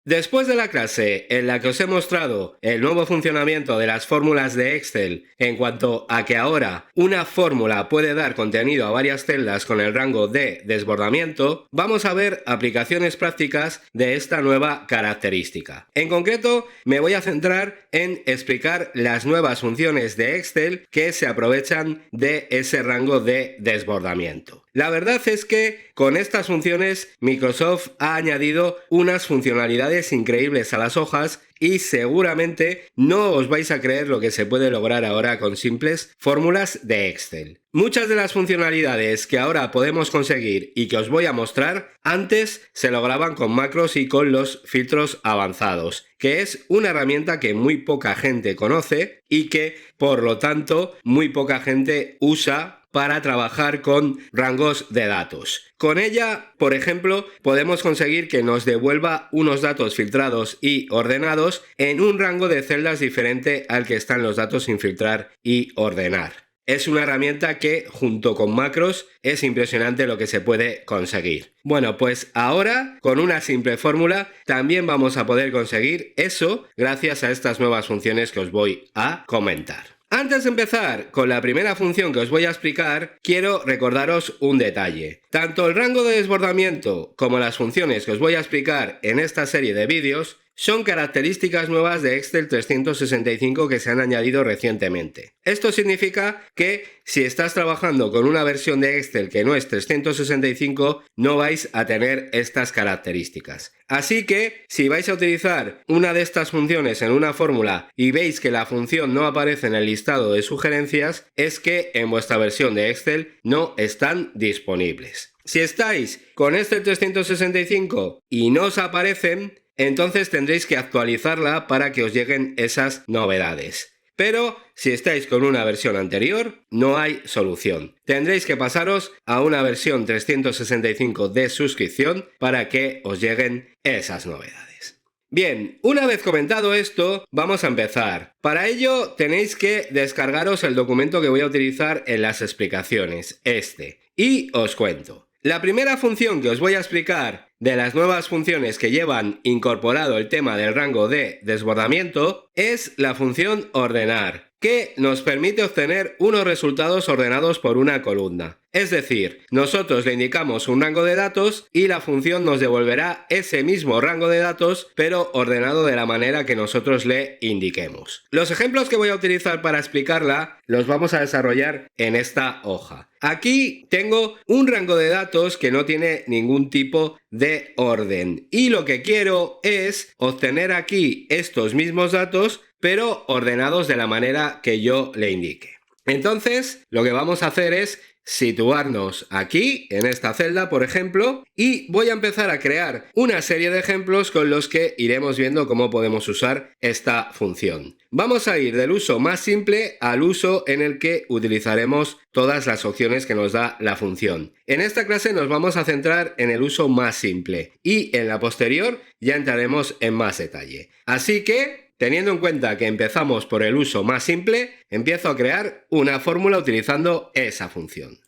Después de la clase en la que os he mostrado el nuevo funcionamiento de las fórmulas de Excel en cuanto a que ahora una fórmula puede dar contenido a varias celdas con el rango de desbordamiento, vamos a ver aplicaciones prácticas de esta nueva característica. En concreto, me voy a centrar en explicar las nuevas funciones de Excel que se aprovechan de ese rango de desbordamiento. La verdad es que con estas funciones Microsoft ha añadido unas funcionalidades increíbles a las hojas y seguramente no os vais a creer lo que se puede lograr ahora con simples fórmulas de Excel. Muchas de las funcionalidades que ahora podemos conseguir y que os voy a mostrar antes se lograban con macros y con los filtros avanzados, que es una herramienta que muy poca gente conoce y que, por lo tanto, muy poca gente usa para trabajar con rangos de datos. Con ella, por ejemplo, podemos conseguir que nos devuelva unos datos filtrados y ordenados en un rango de celdas diferente al que están los datos sin filtrar y ordenar. Es una herramienta que, junto con macros, es impresionante lo que se puede conseguir. Bueno, pues ahora, con una simple fórmula, también vamos a poder conseguir eso gracias a estas nuevas funciones que os voy a comentar. Antes de empezar con la primera función que os voy a explicar, quiero recordaros un detalle. Tanto el rango de desbordamiento como las funciones que os voy a explicar en esta serie de vídeos son características nuevas de Excel 365 que se han añadido recientemente. Esto significa que si estás trabajando con una versión de Excel que no es 365, no vais a tener estas características. Así que, si vais a utilizar una de estas funciones en una fórmula y veis que la función no aparece en el listado de sugerencias, es que en vuestra versión de Excel no están disponibles. Si estáis con Excel 365 y no os aparecen, entonces tendréis que actualizarla para que os lleguen esas novedades. Pero si estáis con una versión anterior, no hay solución. Tendréis que pasaros a una versión 365 de suscripción para que os lleguen esas novedades. Bien, una vez comentado esto, vamos a empezar. Para ello tenéis que descargaros el documento que voy a utilizar en las explicaciones, y os cuento. La primera función que os voy a explicar de las nuevas funciones que llevan incorporado el tema del rango de desbordamiento es la función ordenar, que nos permite obtener unos resultados ordenados por una columna. Es decir, nosotros le indicamos un rango de datos y la función nos devolverá ese mismo rango de datos, pero ordenado de la manera que nosotros le indiquemos. Los ejemplos que voy a utilizar para explicarla los vamos a desarrollar en esta hoja. Aquí tengo un rango de datos que no tiene ningún tipo de orden y lo que quiero es obtener aquí estos mismos datos pero ordenados de la manera que yo le indique. Entonces, lo que vamos a hacer es situarnos aquí, en esta celda, por ejemplo, y voy a empezar a crear una serie de ejemplos con los que iremos viendo cómo podemos usar esta función. Vamos a ir del uso más simple al uso en el que utilizaremos todas las opciones que nos da la función. En esta clase nos vamos a centrar en el uso más simple y en la posterior ya entraremos en más detalle. Así que, teniendo en cuenta que empezamos por el uso más simple, empiezo a crear una fórmula utilizando esa función.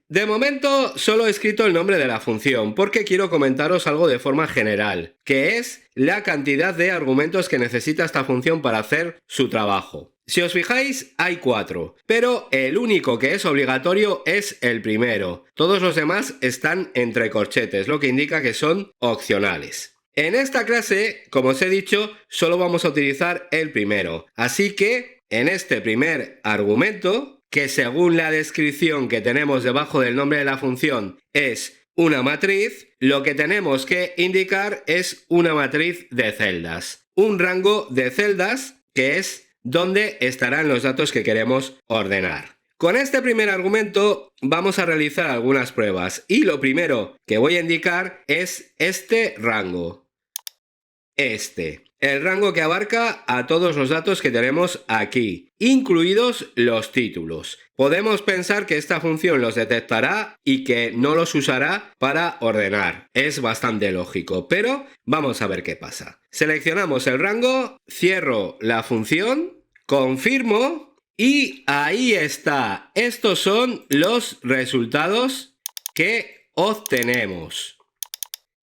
De momento solo he escrito el nombre de la función porque quiero comentaros algo de forma general, que es la cantidad de argumentos que necesita esta función para hacer su trabajo. Si os fijáis, hay 4, pero el único que es obligatorio es el primero. Todos los demás están entre corchetes, lo que indica que son opcionales. En esta clase, como os he dicho, solo vamos a utilizar el primero, así que en este primer argumento, que según la descripción que tenemos debajo del nombre de la función es una matriz, lo que tenemos que indicar es una matriz de celdas, un rango de celdas que es donde estarán los datos que queremos ordenar. Con este primer argumento vamos a realizar algunas pruebas y lo primero que voy a indicar es este rango. El rango que abarca a todos los datos que tenemos aquí, incluidos los títulos. Podemos pensar que esta función los detectará y que no los usará para ordenar. Es bastante lógico, pero vamos a ver qué pasa. Seleccionamos el rango, cierro la función, confirmo y ahí está. Estos son los resultados que obtenemos.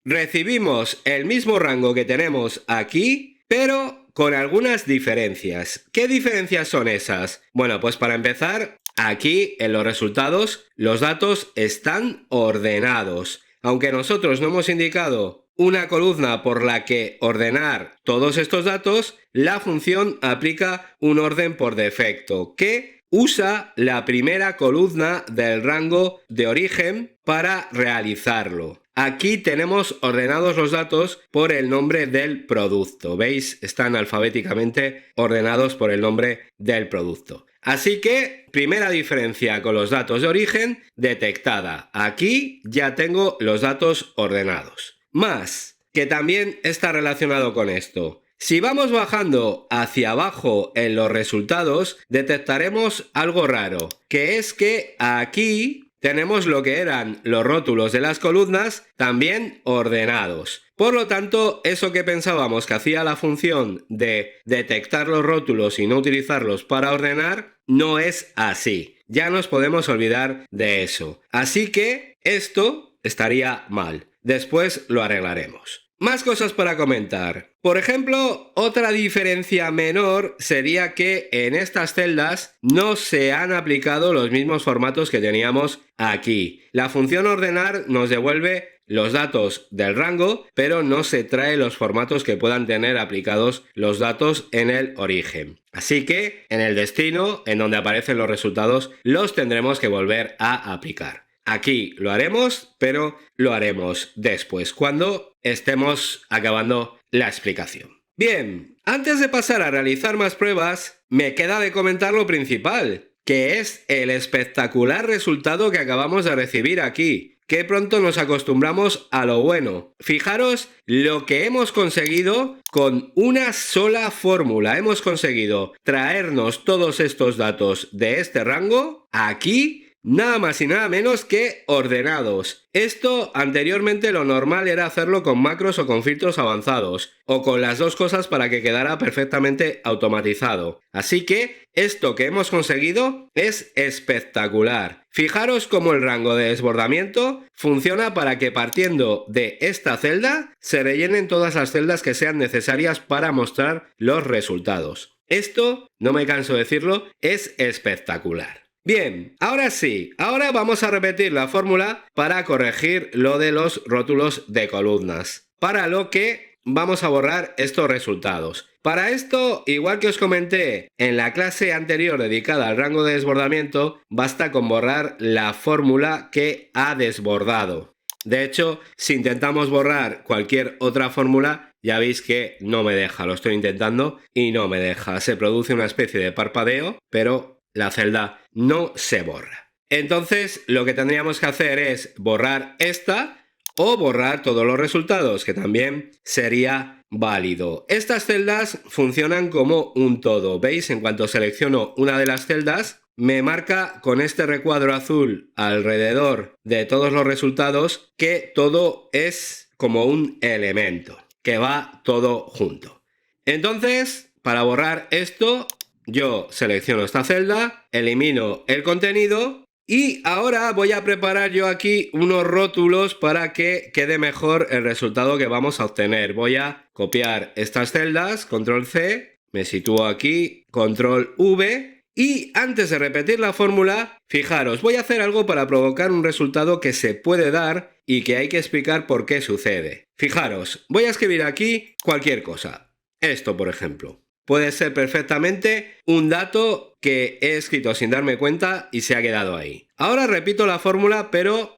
recibimos el mismo rango que tenemos aquí, pero con algunas diferencias. ¿Qué diferencias son esas? Bueno, pues para empezar, aquí en los resultados los datos están ordenados. Aunque nosotros no hemos indicado una columna por la que ordenar todos estos datos, la función aplica un orden por defecto que usa la primera columna del rango de origen para realizarlo. Aquí tenemos ordenados los datos por el nombre del producto. ¿Veis? Están alfabéticamente ordenados por el nombre del producto. Así que, primera diferencia con los datos de origen detectada. Aquí ya tengo los datos ordenados. Más, que también está relacionado con esto. Si vamos bajando hacia abajo en los resultados, detectaremos algo raro, que es que aquí tenemos lo que eran los rótulos de las columnas también ordenados. Por lo tanto, eso que pensábamos que hacía la función de detectar los rótulos y no utilizarlos para ordenar, no es así. Ya nos podemos olvidar de eso. Así que esto estaría mal. Después lo arreglaremos. Más cosas para comentar. Por ejemplo, otra diferencia menor sería que en estas celdas no se han aplicado los mismos formatos que teníamos aquí. La función ordenar nos devuelve los datos del rango, pero no se trae los formatos que puedan tener aplicados los datos en el origen. Así que en el destino, en donde aparecen los resultados, los tendremos que volver a aplicar. Aquí lo haremos, pero lo haremos después, cuando estemos acabando la explicación. Bien, antes de pasar a realizar más pruebas, me queda de comentar lo principal, que es el espectacular resultado que acabamos de recibir aquí. Que pronto nos acostumbramos a lo bueno. Fijaros lo que hemos conseguido con una sola fórmula. Hemos conseguido traernos todos estos datos de este rango aquí, nada más y nada menos que ordenados. Esto anteriormente lo normal era hacerlo con macros o con filtros avanzados, o con las dos cosas para que quedara perfectamente automatizado. Así que esto que hemos conseguido es espectacular. Fijaros cómo el rango de desbordamiento funciona para que partiendo de esta celda se rellenen todas las celdas que sean necesarias para mostrar los resultados. Esto, no me canso de decirlo, es espectacular. Bien, ahora sí, ahora vamos a repetir la fórmula para corregir lo de los rótulos de columnas, para lo que vamos a borrar estos resultados. Para esto, igual que os comenté en la clase anterior dedicada al rango de desbordamiento, basta con borrar la fórmula que ha desbordado. De hecho, si intentamos borrar cualquier otra fórmula, ya veis que no me deja, lo estoy intentando y no me deja. Se produce una especie de parpadeo, pero la celda no se borra. Entonces, lo que tendríamos que hacer es borrar esta o borrar todos los resultados, que también sería válido. Estas celdas funcionan como un todo. ¿Veis? En cuanto selecciono una de las celdas, me marca con este recuadro azul alrededor de todos los resultados que todo es como un elemento, que va todo junto. Entonces, para borrar esto, yo selecciono esta celda, elimino el contenido y ahora voy a preparar yo aquí unos rótulos para que quede mejor el resultado que vamos a obtener. Voy a copiar estas celdas, control C, me sitúo aquí, control V y antes de repetir la fórmula, fijaros, voy a hacer algo para provocar un resultado que se puede dar y que hay que explicar por qué sucede. Fijaros, voy a escribir aquí cualquier cosa. Esto, por ejemplo. Puede ser perfectamente un dato que he escrito sin darme cuenta y se ha quedado ahí. Ahora repito la fórmula, pero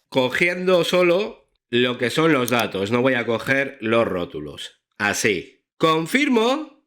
cogiendo solo lo que son los datos. No voy a coger los rótulos. Así. Confirmo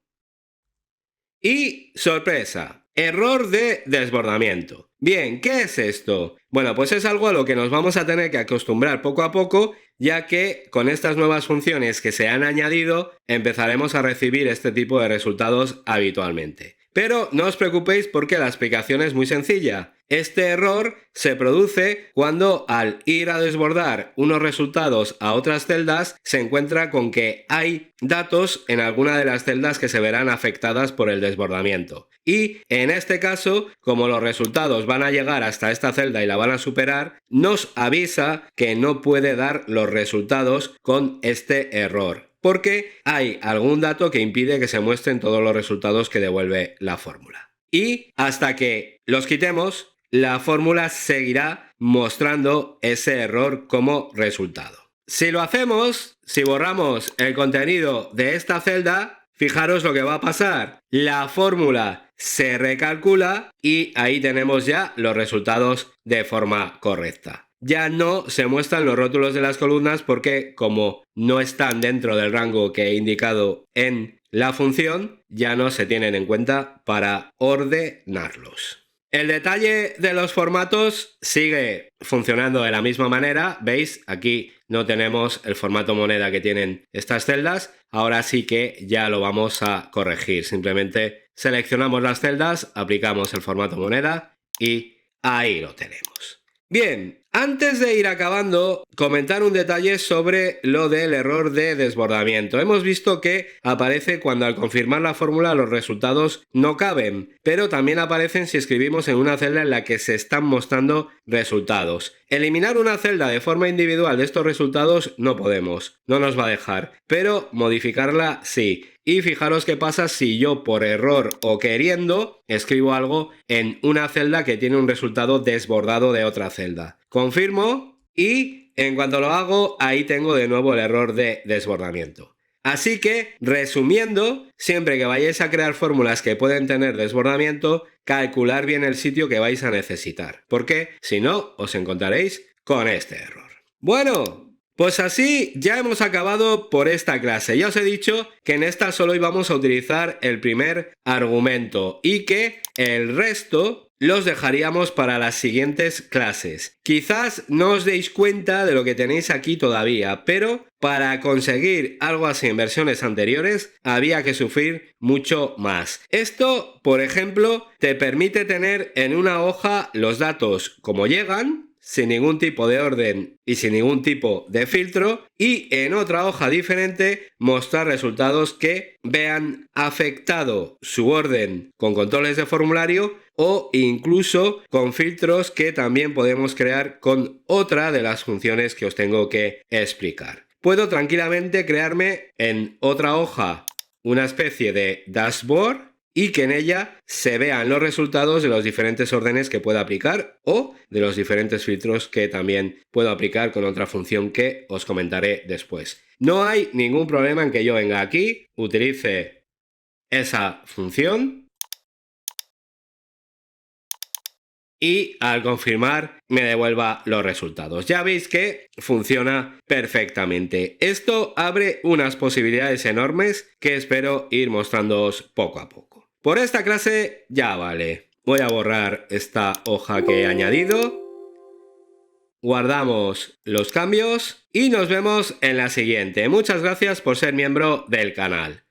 y sorpresa. Error de desbordamiento. Bien, ¿qué es esto? Bueno, pues es algo a lo que nos vamos a tener que acostumbrar poco a poco, ya que con estas nuevas funciones que se han añadido, empezaremos a recibir este tipo de resultados habitualmente. Pero no os preocupéis porque la explicación es muy sencilla. Este error se produce cuando al ir a desbordar unos resultados a otras celdas se encuentra con que hay datos en alguna de las celdas que se verán afectadas por el desbordamiento. Y en este caso, como los resultados van a llegar hasta esta celda y la van a superar, nos avisa que no puede dar los resultados con este error, porque hay algún dato que impide que se muestren todos los resultados que devuelve la fórmula. Y hasta que los quitemos, la fórmula seguirá mostrando ese error como resultado. Si lo hacemos, si borramos el contenido de esta celda, fijaros lo que va a pasar. La fórmula se recalcula y ahí tenemos ya los resultados de forma correcta. Ya no se muestran los rótulos de las columnas porque, como no están dentro del rango que he indicado en la función, ya no se tienen en cuenta para ordenarlos. El detalle de los formatos sigue funcionando de la misma manera. ¿Veis? Aquí no tenemos el formato moneda que tienen estas celdas. Ahora sí que ya lo vamos a corregir. Simplemente seleccionamos las celdas, aplicamos el formato moneda y ahí lo tenemos. Bien, antes de ir acabando, comentar un detalle sobre lo del error de desbordamiento. Hemos visto que aparece cuando al confirmar la fórmula los resultados no caben, pero también aparecen si escribimos en una celda en la que se están mostrando resultados. Eliminar una celda de forma individual de estos resultados no podemos, no nos va a dejar, pero modificarla sí. Y fijaros qué pasa si yo por error o queriendo escribo algo en una celda que tiene un resultado desbordado de otra celda. Confirmo y en cuanto lo hago, ahí tengo de nuevo el error de desbordamiento. Así que, resumiendo, siempre que vayáis a crear fórmulas que pueden tener desbordamiento, calcular bien el sitio que vais a necesitar, porque si no, os encontraréis con este error. Bueno, pues así ya hemos acabado por esta clase. Ya os he dicho que en esta solo íbamos a utilizar el primer argumento y que el resto los dejaríamos para las siguientes clases. Quizás no os deis cuenta de lo que tenéis aquí todavía, pero para conseguir algo así en versiones anteriores había que sufrir mucho más. Esto, por ejemplo, te permite tener en una hoja los datos como llegan, sin ningún tipo de orden y sin ningún tipo de filtro, y en otra hoja diferente mostrar resultados que vean afectado su orden con controles de formulario o incluso con filtros que también podemos crear con otra de las funciones que os tengo que explicar. Puedo tranquilamente crearme en otra hoja una especie de dashboard y que en ella se vean los resultados de los diferentes órdenes que puedo aplicar o de los diferentes filtros que también puedo aplicar con otra función que os comentaré después. No hay ningún problema en que yo venga aquí, utilice esa función y al confirmar me devuelva los resultados. Ya veis que funciona perfectamente. Esto abre unas posibilidades enormes que espero ir mostrándoos poco a poco. Por esta clase ya vale. Voy a borrar esta hoja que he añadido. Guardamos los cambios y nos vemos en la siguiente. Muchas gracias por ser miembro del canal.